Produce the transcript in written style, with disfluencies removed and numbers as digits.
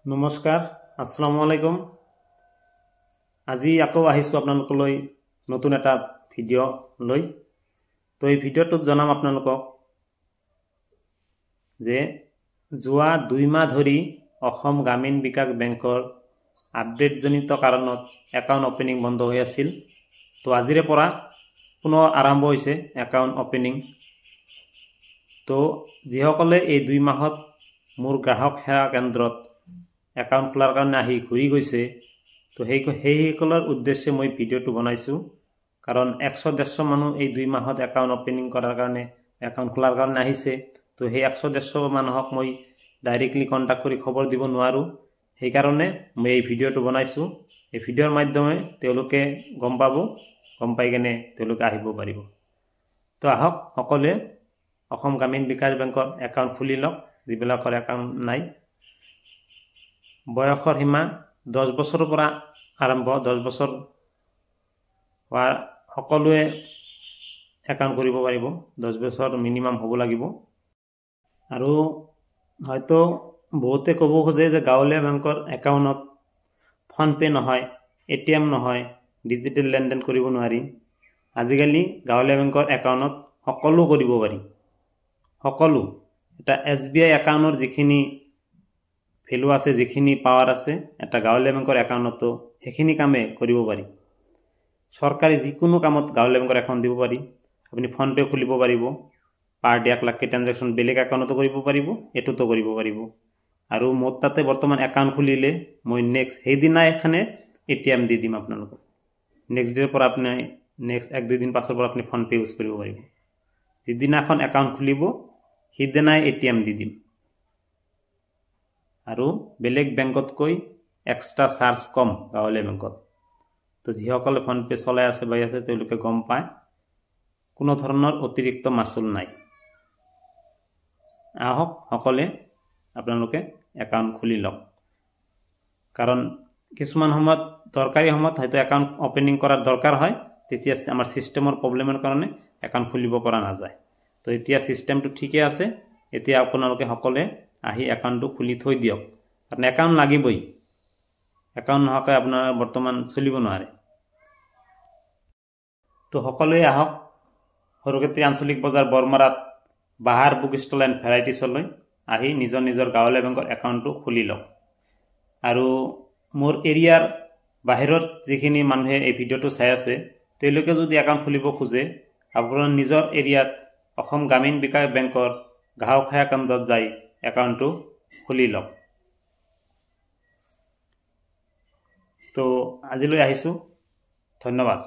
নমস্কাৰ আসসালামু আলাইকুম আজি আকৌ আহিছো আপোনালোকলৈ নতুন এটা ভিডিও লৈ তো এই ভিডিওটোত জনাম আপোনালোকক যে যোৱা 2 মাহ ধৰি অসম গ্ৰামীণ বিকাশ বেংকৰ আপডেট জনিত কাৰণত একাউণ্ট ওপেনিং বন্ধ হৈ আছিল তো আজিৰে পৰা পুনৰ আৰম্ভ হৈছে একাউণ্ট ওপেনিং তো যিসকলে এই 2 মাহত মোৰ গ্ৰাহক সেৱা কেন্দ্ৰত একাউণ্ট খোলাৰ কাৰণে আহি ঘূৰি গৈছে তো সেইসকলৰ উদ্দেশ্যে মই ভিডিওটো বনাইছোঁ কাৰণ 100-150 মানুহ এই 2 মাহত একাউণ্ট ওপেনিং কৰাৰ কাৰণে একাউণ্ট খোলাৰ কাৰণে আহিছে তো সেই 100-150 মানুহক মই ডাইৰেক্টলি কন্টাক্ট কৰি খবৰ দিব নোৱাৰোঁ সেইকাৰণে মই এই ভিডিওটো বনাইছোঁ এই ভিডিওৰ মাধ্যমে তেওঁলোকে গম পাই কেনে তেওঁলোকে আহিব পাৰিব তো আহক সকলোৱে অসম গ্ৰামীণ বিকাশ বেংকৰ একাউণ্ট খুলি লওক যিবিলাকৰ একাউণ্ট নাই বয়সৰ সীমা 10 বছৰৰ পৰা আৰম্ভ 10 বছৰ হোৱা সকলোৱে একাউণ্ট কৰিব পাৰিব 10 বছৰ মিনিমাম হ'ব লাগিব আৰু হয়তো বহুতে ক'ব খোজে যে গাঁৱলীয়া বেংকৰ একাউণ্টত ফোন পে নহয় এটিএম নহয় ডিজিটেল লেনদেন কৰিব নোৱাৰি আজিকালি গাঁৱলীয়া বেংকৰ একাউণ্টত সকলো কৰিব পাৰি সকলো এটা SBI একাউণ্টৰ যিখিনি ভ্যালু আছে যিখিনি পাৱাৰ আছে এটা গাঁৱলীয়া বেংকৰ একাউণ্টতো সেইখিনি কামে কৰিব পাৰি সৰকাৰি যিকোনো কামত গাঁৱলীয়া বেংকৰ একাউণ্ট দিব পাৰি আপুনি ফোন পে খুলিব পাৰিব পাৰ ডে 1 লাখ ট্ৰানজাকশন বেলেগ একাউণ্টতো কৰিব পাৰিব এটোতো কৰিব পাৰিব আৰু মোৰ তাতে বৰ্তমান একাউণ্ট খুলিলে মই নেক্সট সেইদিনা এখানে এটিএম দি দিম আপোনালোকক নেক্সট ডেৰ পৰা আপুনি নেক্সট 1-2 দিন পাছৰ পৰা আপুনি ফোন পে ইউজ কৰিব পাৰিব যিদিনাখন একাউণ্ট খুলিব সেইদিনাই এটিএম দি দিম আৰু বেলেগ বেংকতকৈ এক্সট্ৰা চাৰ্জ কম গাঁৱলীয়া বেংকত তো যিসকলে ফোন পে চলাই আছে বাই আছে তেওঁলোকে গম পায় কোনো ধৰণৰ অতিৰিক্ত মাচুল নাই আহক সকলে আপোনালোকে একাউণ্ট খুলি লওক কাৰণ কিছুমান সময়ত দৰকাৰী সময়ত হয়তো একাউণ্ট ওপেনিং কৰাৰ দৰকাৰ হয় তেতিয়া আমাৰ সিস্টেমৰ প্ৰবলেমৰ কাৰণে একাউণ্ট খুলিব পৰা নাযায় তো এতিয়া সিস্টেমটো ঠিকে আছে এতিয়া আপোনালোকে সকলে আহি একাউণ্টটো খুলি থৈ দিয়ক কাৰণ একাউণ্ট লাগিবই একাউণ্ট নহকে আপোনাৰ বৰ্তমান চলিব নোৱাৰে তো সকলোৱে আহক সৰুক্ষেত্ৰী আঞ্চলিক বজাৰ বৰমাৰাত বাহাৰ বুক ষ্টল এণ্ড ভেৰাইটিছলৈ আহি নিজৰ গাঁৱলীয়া বেংকৰ একাউণ্টটো খুলি লওক আৰু মোৰ এৰিয়াৰ বাহিৰত যিখিনি মানুহে এই ভিডিওটো চাই আছে তেওঁলোকে যদি একাউণ্ট খুলিব খোজে আপোনাৰ নিজৰ এৰিয়াত অসম গ্ৰামীণ বিকাশ বেংকৰ গ্ৰাহক সেৱা কেন্দ্ৰত যাই একাউণ্টটো খুলি লওক তো আজিলৈ আহিছোঁ ধন্যবাদ